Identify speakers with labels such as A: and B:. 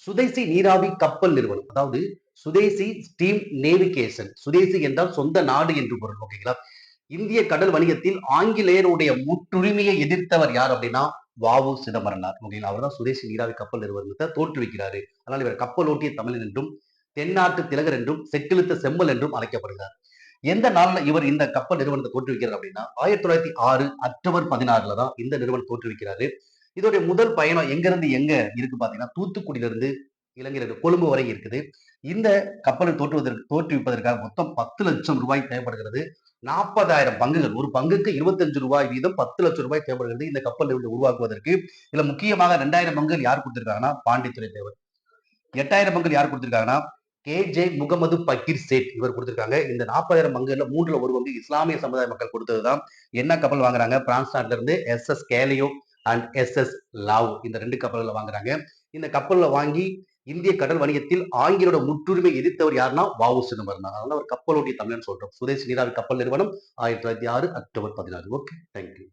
A: சுதேசி நீராவி கப்பல் நிறுவனம், அதாவது சுதேசி ஸ்டீம் நேவிகேஷன். சுதேசி என்றால் சொந்த நாடு என்று பொருள். ஓகேங்களா? இந்திய கடல் வணிகத்தில் ஆங்கிலேயருடைய முற்றுரிமையை எதிர்த்தவர் யார் அப்படின்னா வாவு சிதம்பரனார். ஓகேங்களா? அவர் தான் சுதேசி நீராவி கப்பல் நிறுவனத்தை தோற்றுவிக்கிறாரு. அதனால் இவர் கப்பல் ஓட்டிய தமிழன் என்றும், தென்னாட்டு திலகர் என்றும், செக்கிழுத்த செம்மல் என்றும் அழைக்கப்படுகிறார். எந்த நாள்ல இவர் இந்த கப்பல் நிறுவனத்தை தோற்றுவிக்கிறார் அப்படின்னா 1906 அக்டோபர் 16 தான் இந்த நிறுவனம் தோற்றுவிக்கிறாரு. இதோடைய முதல் பயணம் எங்க இருந்து எங்க இருக்கு பாத்தீங்கன்னா தூத்துக்குடியில இருந்து இலங்கையில கொழும்பு வரை இருக்குது. இந்த கப்பலை தோற்றுவிப்பதற்காக மொத்தம் 10 லட்சம் ரூபாய் தேவைப்படுகிறது. 40,000 பங்குகள், ஒரு பங்குக்கு 25 ரூபாய் வீதம் 10 லட்சம் ரூபாய் தேவைப்படுகிறது இந்த கப்பல் உருவாக்குவதற்கு. இதுல முக்கியமாக 2000 பங்குகள் யார் கொடுத்திருக்காங்கன்னா பாண்டித்துரை தேவர். 8000 பங்குகள் யார் கொடுத்திருக்காங்கன்னா KJ முகமது பக்கீர் சேட் இவர் கொடுத்திருக்காங்க. இந்த 40,000 பங்குல 1/3 பங்கு இஸ்லாமிய சமுதாய மக்கள் கொடுத்ததுதான். என்ன கப்பல் வாங்குறாங்க? பிரான்ஸ் நாட்டில இருந்து SS கேலியோ அண்ட் SS லாவ், இந்த 2 கப்பல்களை வாங்குறாங்க. இந்த கப்பல்ல வாங்கி இந்திய கடல் வணிகத்தில் ஆங்கிலோட முற்றுரிமை எதிர்த்தவர் யாருன்னா வாவு சிதம்பரம் தான். அதனால ஒரு கப்பலோட்டிய தமிழன் சொல்றோம். சுதேசி நீராவி கப்பல் நிறுவனம் 1906 அக்டோபர் 16. Okay, thank you.